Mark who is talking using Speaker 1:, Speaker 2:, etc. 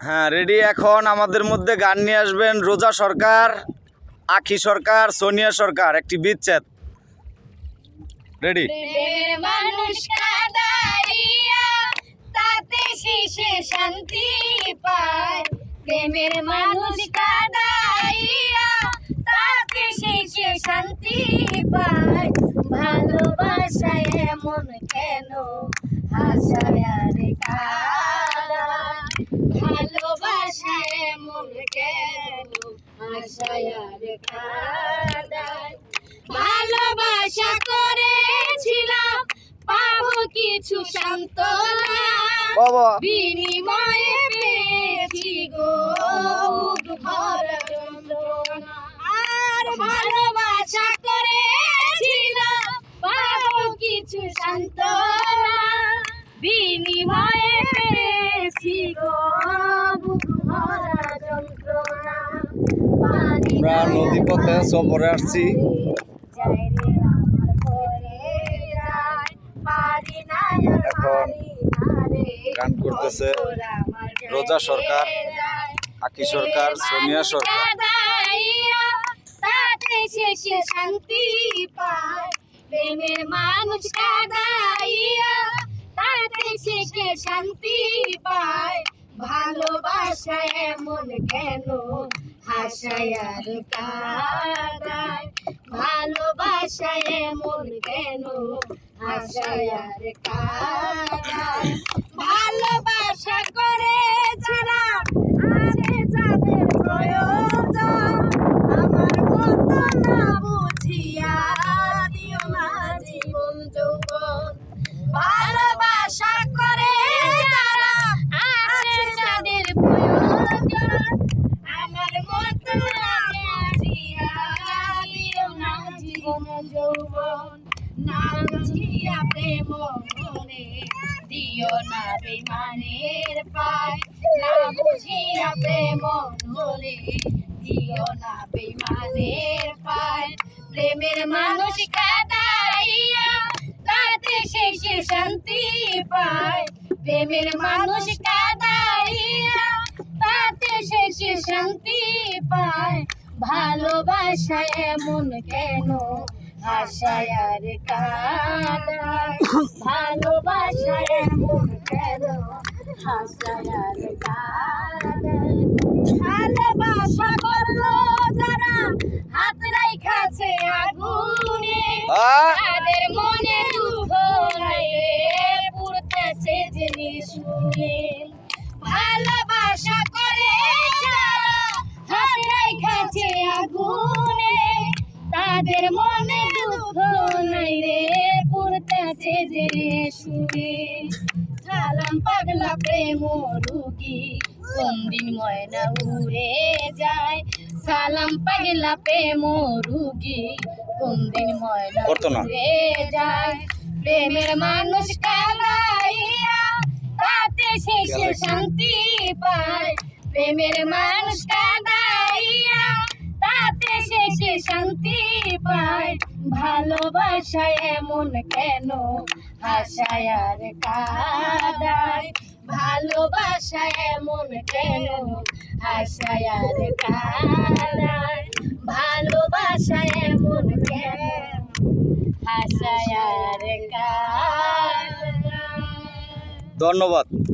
Speaker 1: হ্যাঁ রেডি। এখন আমাদের মধ্যে গান নিয়ে আসবেন রোজা সরকার, আখি সরকার, সোনিয়া সরকার। একটি বিচ্ছেদ। রেডি।
Speaker 2: মানুষ কাদাইয়া তাতে শেষে শান্তি পায়। প্রেমের মানুষ কাদাইয়া তাতে শেষে শান্তি পায়। ভালোবাসায় এমন কেন হাসায় আর কাঁদায়। ভালোবাসায় এমন কেন হাসায় আর কাঁদায়। ভালোবাসা করেছিলাম পাবো কিছু সান্ত্বনা, বিনিময়ে পেয়েছি গো বুক ভরা যন্ত্রণা। আর ভালোবাসা করেছিলাম পাবো কিছু সান্ত্বনা, বিনিময়ে পেয়েছি গো বুক ভরা যন্ত্রণা।
Speaker 1: আমরা নদীপথে সফরে আসছি। এখন গান করতেছে রোজা সরকার, আখি সরকার, সোনিয়া সরকার।
Speaker 2: তাতে শেষে শান্তি পায়। প্রেমের মানুষ কাদাইয়া তাতে শেষে শান্তি পায়। ভালোবাসা এমন কেন হাসায় আর কাঁদায়। ভালোবাসা এমন কেন হাসায় আর কাঁদায়। ভালোবাসা করে যারা আছে যাদের প্রয়োজন, আমার মতো না বুঝিয়া দিও না জীবন যৌবন। ভালোবাসা করে যারা আছে যাদের প্রয়োজন, আমার মতো না বুঝিয়া দিও না জীবন যৌবন। না বুঝিয়া প্রেম মনে দিও না বেমানের পায়। না বুঝিয়া প্রেম মনে দিও না বেমানের পায়। প্রেমের মানুষ কাদাইয়া তাতে শেষে শান্তি পায়। প্রেমের মানুষ কাদাইয়া তাতে শেষে শান্তি পায়। ভালোবাসা এমন কেন হাসায় আর কাঁদায়। ভালোবাসা এমন কেন হাসায় আর কাঁদায়। ভালোবাসা করলো যারা হাত রাইখাছে আগুনে, তাদের মনে দুঃখ নাই রে পুড়তেছে জিনিস শুনে। ভালোবাসা করে যারা হাত রাইখাছে আগুনে, তাদের মনে দুঃখ নাই রে পুড়তেছে জিনিস শুনে। সালাম পাগলা প্রেম রুগী কোন দিন ময়না উড়ে যায়। সালাম পাগলা প্রেম রুগী কোন দিন ময়না উড়ে যায়। প্রেমের মানুষ কাদাইয়া তাতে শেষে শান্তি পায়। প্রেমের মানুষ কাদাইয়া তাতে শেষে শান্তি পায়। ভালোবাসা এমন কেন হাসায় আর কাঁদায়। ভালোবাসা এমন কেন হাসায় আর কাঁদায়। ভালোবাসা এমন কেন হাসায় আর কাঁদায়।
Speaker 1: ধন্যবাদ।